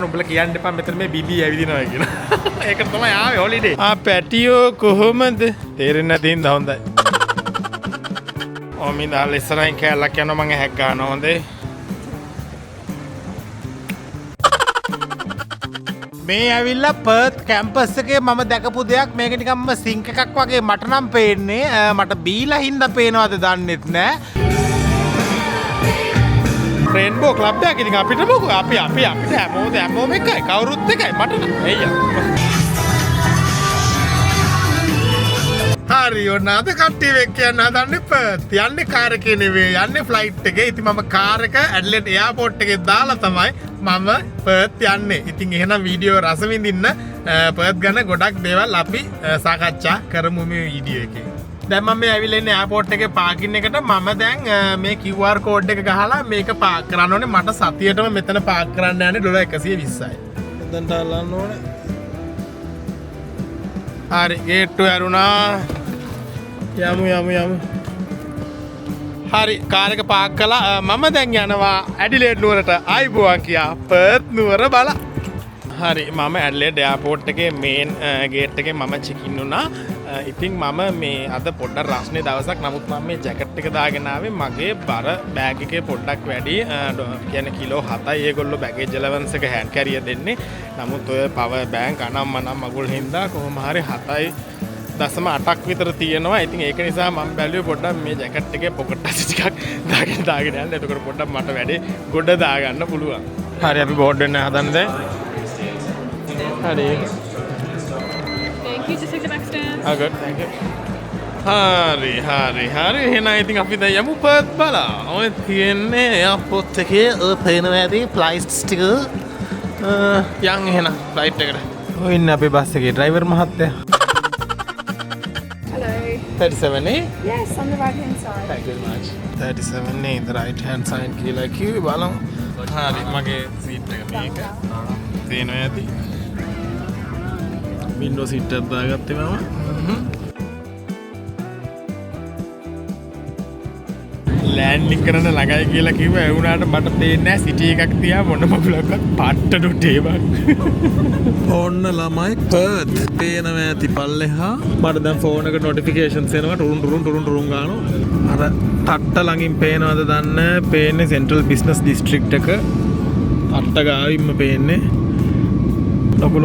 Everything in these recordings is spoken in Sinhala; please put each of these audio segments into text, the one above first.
උඹලා කියන්න එපා මෙතන මේ බිබී ඇවිදිනවා කියලා. ඒක තමයි ආවේ හොලිඩේ. පැටියෝ කොහොමද? තේරෙන්නේ නැති හින්දා හොඳයි. මිදාල් ඉස්සරහින් කැලක් යනවා මම හැක් ගන්නවා හොඳේ. මේ ඇවිල්ලා පර්ත් කැම්පස් එකේ මම දැකපු දෙයක් මේක නිකම්ම සිංක් එකක් වගේ මට නම් පේන්නේ. මට බීලා හින්දා පේනවද දන්නෙත් නෑ. රේන්බෝ ක්ලබ් එකක් ඉතින් අපිට මොකෝ අපි අපිට හැමෝම එකයි කවුරුත් එකයි මට නම් එయ్యා හරි ඔන්න අද කට්ටිය වෙක් කියන්න හදන්නේ පර්ත් යන්නේ කාර් එකේ නෙවෙයි යන්නේ ෆ්ලයිට් එකේ ඉතින් මම කාර් එක ඇඩ්ලෙඩ් එයාපෝට් එකේ දාලා තමයි මම පර්ත් යන්නේ ඉතින් එහෙනම් වීඩියෝ රස විඳින්න පර්ත් ගැන ගොඩක් දේවල් අපි සාකච්ඡා කරමු මේ වීඩියෝ එකේ දැන් මම මේ ඇවිල්ලා ඉන්නේ එයාපෝට් එකේ පාකින් එකට මම දැන් මේ QR කෝඩ් එක ගහලා මේක පාක් කරන්න ඕනේ මට සතියේටම මෙතන පාක් කරන්න යන්නේ $120යි. දැන් දාලන්න ඕනේ. හරි ගේට්ටුව ඇරුණා. යමු. හරි කාර් එක පාක් කළා මම දැන් යනවා ඇඩිලේඩ් නුවරට ආයිබෝවන් කියා පර්ත් නුවර බලා. හරි මම ඇඩ්ලේඩ් එයාපෝට් එකේ මේන් ගේට් එකේ මම චෙක් ඉන් වුණා. ඉතින් මම මේ අද පොඩ්ඩක් රස්නේ දවසක් නමුත් මම මේ ජැකට් එක දාගෙන ආවේ මගේ බර බෑග් එකේ පොඩ්ඩක් වැඩි කියන්නේ කිලෝ 7යි ඒගොල්ලෝ බෑගේජ් ඇලවන්ස් එක හෑන්ඩ් කැරියර් දෙන්නේ නමුත් ඔය පවර් බෑන්ක් අනම්මනම් මගුල් හින්දා කොහොම හරි 7.8ක් විතර තියෙනවා ඉතින් ඒක නිසා මම බැලුවේ පොඩ්ඩක් මේ ජැකට් එකේ පොකට් අස් ටිකක් දාගෙන යන්න එතකොට පොඩ්ඩක් මට වැඩේ ගොඩ දාගන්න පුළුවන් හරි අපි බෝඩ් වෙන්න හදන්නේ දැන් හරි Just take the back stand. Oh, good. Thank you. හරි එහෙනම් ඉතින් අපි දැන් යමු පර්ත් බලා. ඔය තියෙන්නේ එයාපෝට් එකේ පේනවා ඇති ෆ්ලයිට්ස් ටික. යන් එහෙනම් ෆ්ලයිට් එකට. ඔය ඉන්නේ අපේ බස් එකේ ඩ්‍රයිවර් මහත්තයා. Hello. 37 eh? Yes, on the right hand side. Thank you very much. 37 in the right hand side කියලා කිව්වේ බලමු. හරි මගේ සීට් එක මේක. තේනවා ඇති. වින්ඩෝ සීට් එකක් දාගත්තේ මම. ලෑන්ඩින් කරන්න ළඟයි කියලා කිව්වා ඒ වුණාට මට පේන්නේ නැහැ සිටි එකක් තියා මොන මගුලක්වත් පාට්ටඩු ටේබල්. ඕන්න ළමයි පර්ත් පේනවා ඇති පල්ලෙහා. මට දැන් ෆෝන් එක නොටිෆිකේෂන්ස් එනවා ටුරුන් ගානවා. අර තට්ට ළඟින් පේනවද දන්නේ පේන්නේ සෙන්ට්‍රල් බිස්නස් ඩිස්ට්‍රික්ට් එක. අට්ට ගාවින්ම පේන්නේ.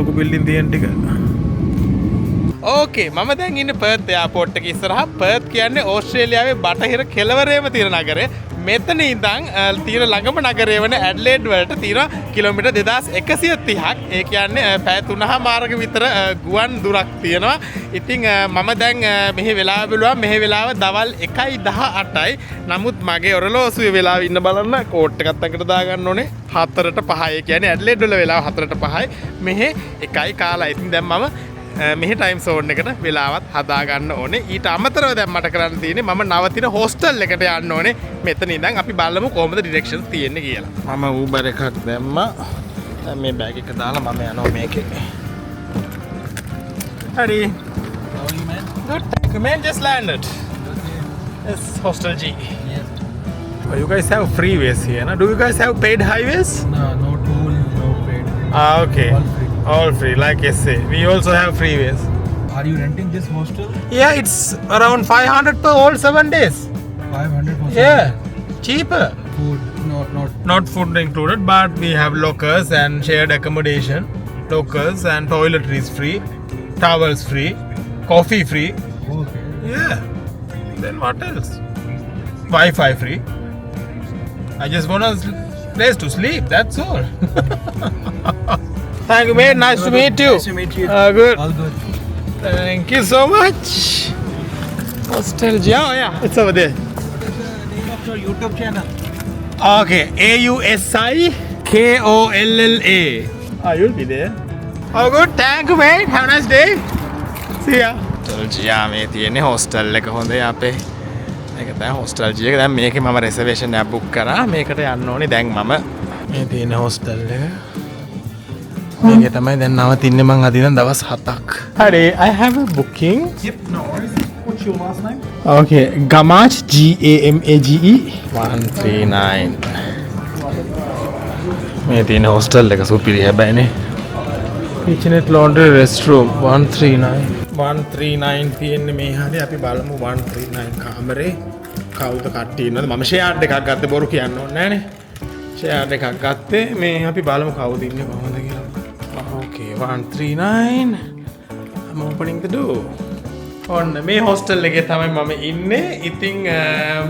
ලොකු බිල්ඩින් තියෙන ටික. ඕකේ මම දැන් ඉන්නේ පර්ත් එයාපෝට් එකේ ඉස්සරහා පර්ත් කියන්නේ ඕස්ට්‍රේලියාවේ බටහිර කෙළවරේම තියෙන නගරය. මෙතන ඉඳන් තියෙන ළඟම නගරය වෙන ඇඩ්ලේඩ් වලට තියෙන කිලෝමීටර් 2130ක්. ඒ කියන්නේ පැය 3මාරක විතර ගුවන් දුරක් තියෙනවා. ඉතින් මම දැන් මෙහි වෙලාව බලුවා මෙහි වෙලාව දවල් 1:18යි. නමුත් මගේ ඔරලෝසුවේ වෙලාව ඉන්න බලන්න කෝට් එකත් අකට දාගන්න ඕනේ 4:05. ඒ කියන්නේ ඇඩ්ලේඩ් වල වෙලාව 4:05යි. මෙහි 1යි කාලා. ඉතින් දැන් මම මෙහි ටයිම් සෝන් එකට වෙලාවත් හදාගන්න ඕනේ. ඊට අමතරව දැන් මට කරන්න තියෙන්නේ මම නවතින හොස්ටල් එකට යන්න ඕනේ. මෙතන ඉඳන් අපි බලමු කොහොමද ඩිරෙක්ෂන්ස් තියෙන්නේ කියලා. මම Uber එකක් දැම්මා. දැන් මේ බෑග් එක දාලා මම යනවා මේකේ. හරි. How are you, man? Good. Thank you, man. Just landed. Yes, Hostel G. Yes. Oh, you guys have freeways here, no? Do you guys have paid highways? No, no toll, no paid. Okay. All free. All free, like SA. We also have freeways. Are you renting this hostel? Yeah, it's around 500 per all 7 days. 500 for Yeah, cheaper. food. Not food included, but we have lockers and shared accommodation. Lockers and toiletries free, towels free, coffee free. Okay. Yeah. Then what else? Wi-Fi free. I just want a place to sleep. That's all. Thank you, mate. Nice to meet you. Nice to meet you. Good. All good. Thank you so much. Hostel G. Oh, yeah. It's over there. What is the name of your YouTube channel? Okay. AUSIKOLLA. Oh, you'll be there. Oh, good. Thank you, mate. Have a nice day. See ya. Hostel G. මේ තියෙන්නේ hostel එක හොඳයි අපේ. මේක තමයි hostel G එක. දැන් මේකේ මම reservation එක book කරා. මේකට යන්න ඕනේ. දැන් මම මේ තියෙන hostel එක. මේක තමයි දැන් නවතින්නේ මං අද ඉඳන් දවස් 7ක්. හරි, I have a booking. Yep, no worries. What's your last name? Okay, Gamage GAMAGE 139. මේ තියෙන හොස්ටල් එක සුපිරි හැබැයිනේ. Kitchenette laundry restroom 139 තියෙන්නේ මේ හරිය අපි බලමු 139 කාමරේ කවුද කට්ටිය ඉන්නවද මම ෂෙයාර්ඩ් එකක් ගත්තේ බොරු කියන්න ඕනේ නෑනේ ෂෙයාර්ඩ් එකක් ගත්තේ මේ අපි බලමු කවුද ඉන්නේ කොහොමද කියලා ඕකේ 139 I'm opening the door ඔන්න මේ හොස්ටල් එකේ තමයි මම ඉන්නේ. ඉතින්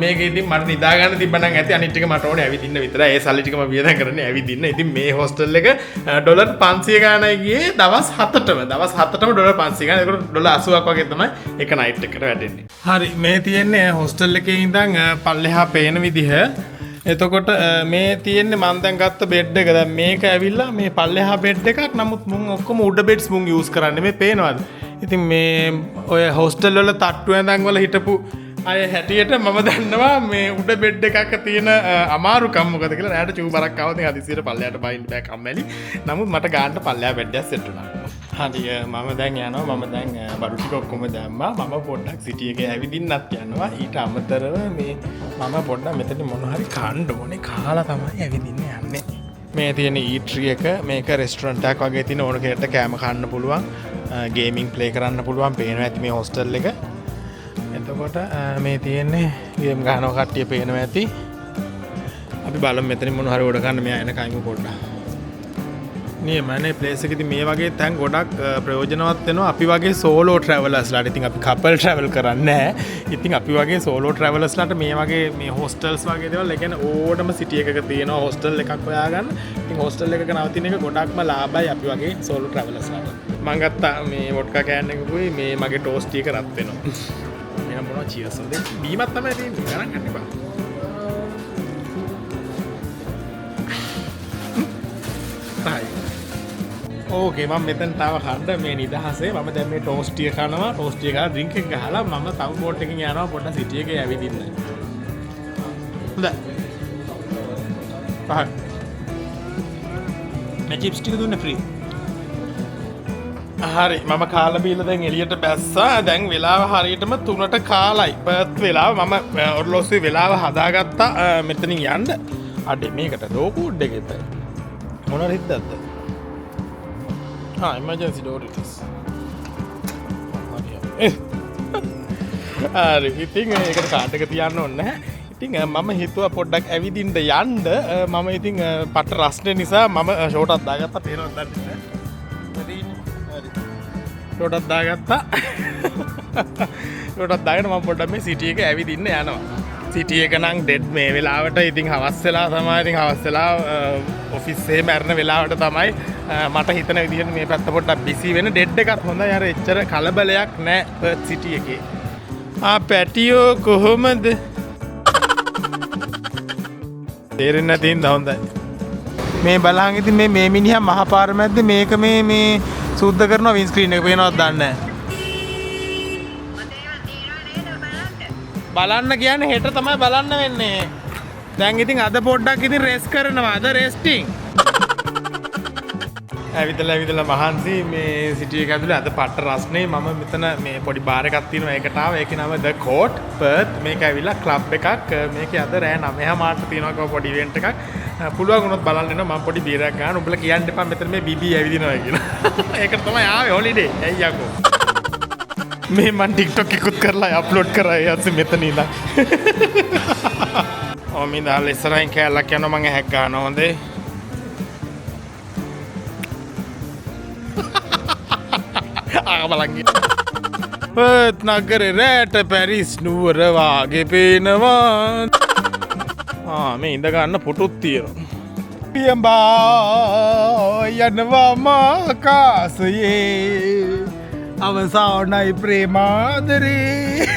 මේක ඉතින් මට නිදා ගන්න තිබ්බනම් ඇති අනිත් ටික මට ඕනේ ඇවිදින්න විතරයි. ඒ සල්ලි ටික මම වියදම් කරන්නේ ඇවිදින්න. ඉතින් මේ හොස්ටල් එක ඩොලර් 500 ගානයි ගියේ දවස් 7ටම. දවස් 7ටම ඩොලර් 500 ගාන. ඒක ඩොලර් 80ක් වගේ තමයි එක නයිට් එකට වැටෙන්නේ. හරි මේ තියෙන්නේ හොස්ටල් එකේ ඉඳන් පල්ලෙහා පේන විදිහ. එතකොට මේ තියෙන්නේ මම දැන් ගත්ත බෙඩ් එක. දැන් මේක ඇවිල්ලා මේ පල්ලෙහා බෙඩ් එකක්. නමුත් මුන් ඔක්කොම උඩ බෙඩ්ස් මුන් යූස් කරන්නේ. මේ පේනවද? ඉතින් මේ ඔය හොස්ටල් වල තට්ටු ඇඳන් වල හිටපු අය හැටියට මම දන්නවා මේ උඩ බෙඩ් එකක තියෙන අමාරුකම් මොකද කියලා. රැට චූ බරක් ආවොත් ඉතින් හදිසියට පල්ලයට බයින්න බෑ කම්මැලි. නමුත් මට ගාන්න පල්ලයා බෙඩ් එකක් සෙට් වුණා. හරි මම දැන් යනවා. මම දැන් බඩු ටික ඔක්කොම දැම්මා. මම පොඩ්ඩක් සිටි එකේ ඇවිදින්නත් යනවා. ඊට අමතරව මේ මම පොඩ්ඩක් මෙතන මොන හරි කන්න ඕනේ. කාලා තමයි ඇවිදින්න යන්නේ. මේ තියෙන ඊට්‍රි එක මේක රෙස්ටොරන්ට් එකක් වගේ තියෙන ඕන කෙනෙක්ට කෑම කන්න පුළුවන්. ගේමින් ප්ලේ කරන්න පුළුවන් පේනවා ඇති මේ හොස්ටල් එක. එතකොට මේ තියෙන්නේ ගේම් ගහනවා කට්ටිය පේනවා ඇති. අපි බලමු මෙතනින් මොන හරි ඕඩර් කරන්න මෙයා එනකන් පොඩ්ඩක්. නියමනේ ප්ලේස් එකේදී මේ වගේ තැන් ගොඩක් ප්‍රයෝජනවත් වෙනවා අපි වගේ සෝලෝ ට්‍රැවලර්ස්ලාට. ඉතින් අපි කපල් ට්‍රැවල් කරන්නේ නැහැ. ඉතින් අපි වගේ සෝලෝ ට්‍රැවලර්ස්ලාට මේ වගේ මේ හොස්ටල්ස් වගේ දේවල් ඒ කියන්නේ ඕඩම සිටි එකක තියෙනවා හොස්ටල් එකක් හොයාගන්න. ඉතින් හොස්ටල් එකක නවතින එක ගොඩක්ම ලාභයි අපි වගේ සෝලෝ ට්‍රැවලර්ස්ලාට. මම ගත්තා මේ වොඩ්කා කෑන් එකකුයි මේ මගේ ටෝස්ට් එක රත් වෙනවා. එහෙනම් මොනවා චීර්ස් වලද? බීමක් තමයි තියෙන්නේ. ගණන් ගන්න එපා. ඕකේ මම මෙතන තාව කන්න මේ නිදහසේ මම දැන් මේ ටෝස්ට් එක කනවා ටෝස්ට් එක ඩ්‍රින්ක් එක ගහලා මම තව බෝට් එකකින් යනවා පොඩ්ඩක් සිටි එකේ ඇවිදින්න. හොඳයි. පහ. මේ චිප්ස් ටික දුන්න ෆ්‍රී. හරි මම කාලා බීලා දැන් එළියට බැස්සා. දැන් වෙලාව හරියටම 3ට කාලයි. පර්ත් වෙලාව මම ඔර්ලෝසුවේ වෙලාව හදාගත්තා මෙතනින් යන්න. අඩේ මේකට ලෝකෝඩ් එකෙත් මොනවද හිටද්ද? emergency door it is. හරි ඉතින් ඒකට කාඩ් එක තියන්න ඕනේ නැහැ. ඉතින් මම හිතුවා පොඩ්ඩක් ඇවිදින්න යන්න. මම ඉතින් පට රස්නේ නිසා මම ෂෝට් එකක් දාගත්තා. පේනවද දන්නේ නැහැ. හරි. ෂෝට් එකක් දාගත්තා. ෂෝට් එකක් දාගෙන මම පොඩ්ඩක් මේ සිටි එක ඇවිදින්න යනවා. සිටි එක නම් ඩෙඩ් මේ වෙලාවට ඉතින් හවස් වෙලා තමයි ඉතින් හවස් වෙලා ඔෆිස් එකේ මැරෙන වෙලාවට තමයි මට හිතන විදිහට මේ පැත්ත පොඩ්ඩක් බිසි වෙන ඩෙඩ් එකක් හොඳයි අර එච්චර කලබලයක් නැහැ පර්ත් සිටි එකේ පැටියෝ කොහොමද තේරෙන්නේ නැති ඉඳ හොඳයි මේ බලහන් ඉතින් මේ මිනිහා මහපාර මැද්ද මේක මේ සුද්ධ කරනවා වින් ස්ක්‍රීන් එක පේනවද දන්නේ නැහැ බලන්න කියන්නේ හෙට තමයි බලන්න වෙන්නේ. දැන් ඉතින් අද පොඩ්ඩක් ඉතින් රෙස් කරනවා. අද රෙස්ටිං. ඇවිදලා මහන්සි මේ සිටි එක ඇතුලේ අද පට්ට රස්නේ මම මෙතන මේ පොඩි බාර් එකක් තියෙනවා ඒකට ආවා. ඒකේ නම The Court Perth. මේක ඇවිල්ලා ක්ලබ් එකක්. මේකේ අද රෑ 9:00 මාට තියෙනවා පොඩි ඉවෙන්ට් එකක්. පුළුවන් වුණොත් බලන්න එනවා මම පොඩි බීරයක් ගන්න. උඹලා කියන්න එපා මෙතන මේ බීබී ඇවිදිනවා කියලා. ඒකට තමයි ආවේ හොලිඩේ. ඇයි යකෝ. මේ මන් ටික්ටොක් එකකුත් කරලා අප්ලෝඩ් කරා යත් මෙතන ඉඳන්. මම ඉඳලා ඉස්සරහින් කැලක් යනවා මම හැක් ගන්නවා හොඳේ. බලංගි. පර්ත් නගරේ රැට පැරිස් නුවර වාගේ පේනවා. මේ ඉඳ ගන්න පුටුත් තියෙනවා. පියඹා යනවා මාකාසයේ අවසානයි ප්‍රේමාදරේ.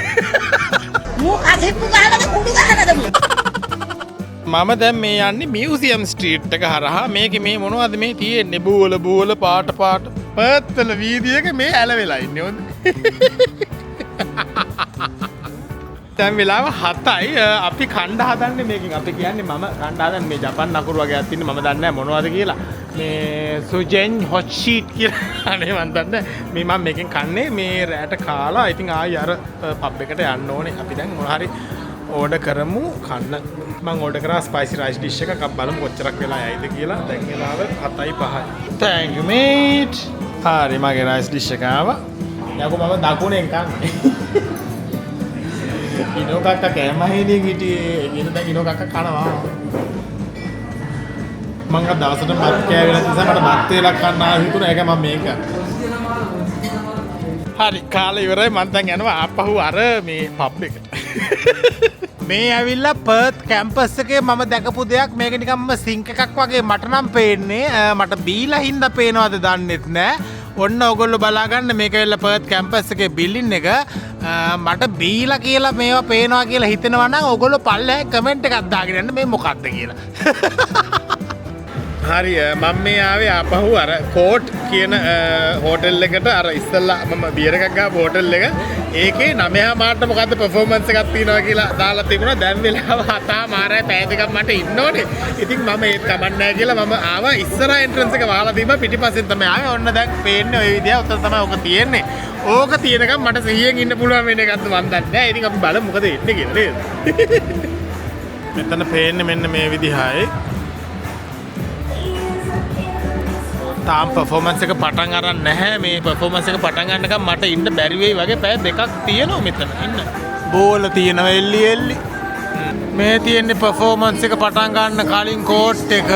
මම දැන් මේ යන්නේ මියුසියම් ස්ට්‍රීට් එක හරහා. මේකේ මේ මොනවද මේ තියෙන්නේ බූවල පාට පර්ත් වල වීදියේක මේ ඇලවෙලා ඉන්නේ හොඳ. දැන් වෙලාව 7යි. අපි කණ්ඩ හදන්නේ මේකෙන්. අපි කියන්නේ මම කණ්ඩ හදන්නේ මේ ජපන් නකුරු වගේ අත් ඉන්නේ මම දන්නේ නැහැ මොනවද කියලා. මේ සුජෙන් හොට් ෂීට් කියලා අනේ මන් දන්නේ මේ මම මේකෙන් කන්නේ මේ රැට කාලා ඉතින් ආයි අර පබ් එකට යන්න ඕනේ. අපි දැන් මොන හරි ඕඩර් කරමු කන්න. මම ඕඩර් කරා ස්පයිසි රයිස් ඩිෂ් එකක්. අපි බලමු කොච්චරක් වෙලා යයිද කියලා. දැන් වෙලාව 7:05. Thank you mate. හරි මගේ රයිස් ඩිෂ් එක ආවා. යකෝ මම දකුණෙන් කන්නේ. ඉනෝ කක්ක කෑම හේලියෙන් හිටියේ. එදින දැන් ඉනෝ කක්ක කනවා. මම අද දවසට මත් කෑවේ නැති නිසා මට මත් වේලක් කන්න ආව හිතුණා. ඒක මම මේක. හරි කාලේ ඉවරයි. මම දැන් යනවා ආපහු අර මේ පබ් එකට. මේ ඇවිල්ලා පර්ත් කැම්පස් එකේ මම දැකපු දෙයක්. මේක නිකම්ම සිංක් එකක් වගේ මට නම් පේන්නේ. මට බීලා හින්දා පේනවද දන්නෙත් නෑ. ඔන්න ඔයගොල්ලෝ බලාගන්න මේක ඇවිල්ලා පර්ත් කැම්පස් එකේ බිල්ඩින් එක. මට බීලා කියලා මේවා පේනවා කියලා හිතෙනවා නම් ඔයගොල්ලෝ පල්ලෙහා කමෙන්ට් එකක් දාගෙන යන්න මේ මොකක්ද කියලා. හරි මම මේ ආවේ ආපහු අර කෝට් කියන හෝටල් එකට අර ඉස්සල්ලා මම බියර් එකක් ගාපු හෝටල් එක. ඒකේ 9 මාට මොකද්ද පර්ෆෝමන්ස් එකක් තියෙනවා කියලා දාලා තිබුණා. දැන් වෙලාව 7:00 පැය දෙකක් මට ඉන්න ඕනේ. ඉතින් මම ඒත් කමක් නැහැ කියලා මම ආවා. ඉස්සරහා එන්ට්‍රන්ස් එක වහලා තිබ්බා. පිටිපස්සෙන් තමයි ආවේ. ඔන්න දැන් පේන්නේ ওই විදිය. උතන තමයි ඕක තියෙන්නේ. ඕක තියෙනකම් මට 100න් ඉන්න පුළුවන් වෙන එකක්ද මන් දන්නේ නැහැ. ඉතින් අපි බලමු මොකද වෙන්නේ කියලා නේද? මෙතන පේන්නේ මෙන්න මේ විදිහයි. තාම පර්ෆෝමන්ස් එක පටන් අරන් නැහැ. මේ පර්ෆෝමන්ස් එක පටන් ගන්නකම් මට ඉන්න බැරි වෙයි වගේ පැය දෙකක් තියෙනවා මෙතන ඉන්න. බෝල තියෙනවා එල්ලි. මේ තියෙන්නේ පර්ෆෝමන්ස් එක පටන් ගන්න කලින් කෝට් එක.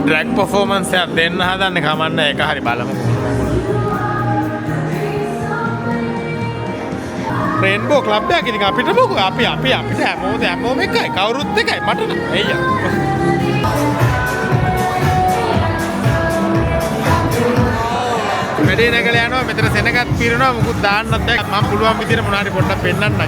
ඩ්‍රැග් පර්ෆෝමන්ස් එකක් දෙන්න හදන්නේ කමන්න ඒක හරි බලමු. රේන්බෝ ක්ලබ් එකක් ඉතින් අපිට මොකෝ අපිට හැමෝම එකයි කවුරුත් එකයි මට නෑ අයියා. වැඩේ නැගලා යනවා මෙතන සෙනගත් පිරෙනවා මුකුත් දාන්නත් බෑ. මම පුළුවන් විදිහට මොනාරි පොඩ්ඩක් පෙන්නන්නම්.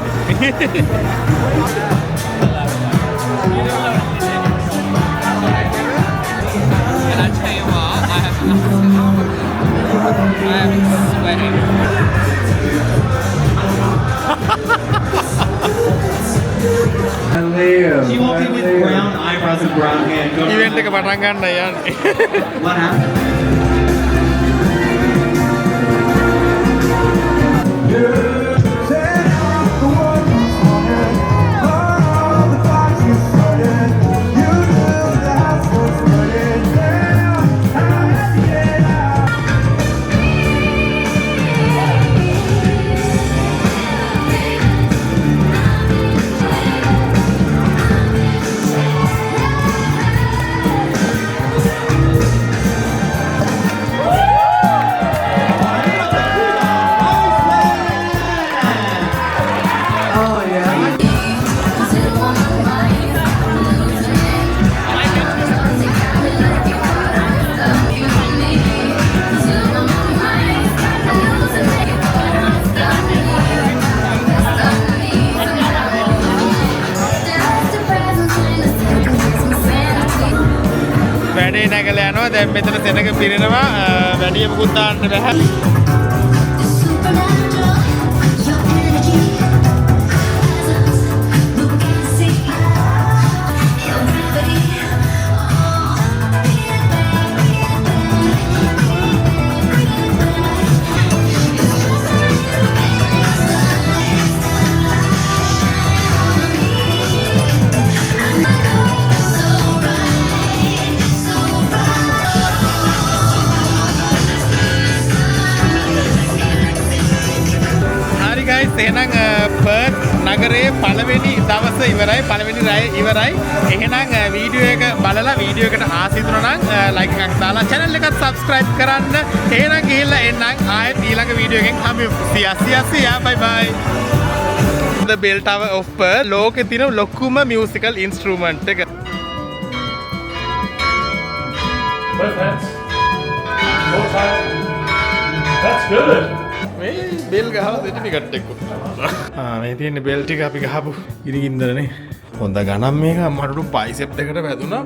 She walked in with brown eyebrows and brown hair. Event එක පටන් ගන්න යන්නේ. What happened? වැඩේ නැගලා යනවා. දැන් මෙතන සෙනග පිරෙනවා. වැඩි මොකුත් දාන්න බෑ. එහෙනම් පර්ත් නගරයේ පළවෙනි දවස ඉවරයි. පළවෙනි රැය ඉවරයි. එහෙනම් වීඩියෝ එක බලලා වීඩියෝ එකට ආසිතුනා නම් ලයික් එකක් දාලා channel එකත් subscribe කරන්න. එහෙනම් ගිහිල්ලා එන්නම් ආයෙත් ඊළඟ වීඩියෝ එකෙන් හම්බෙමු. සියා bye bye. The bell tower of Perth ලෝකේ තියෙන ලොකුම musical instrument එක. That's good. මේ බෙල් ගහලා දෙන්න ටිකට් එක්ක. මේ තියෙන බෙල් ටික අපි ගහපු ඉරිගින්දරනේ. හොඳ ගණන් මේක මට බයිසෙප් එකට වැදුනා.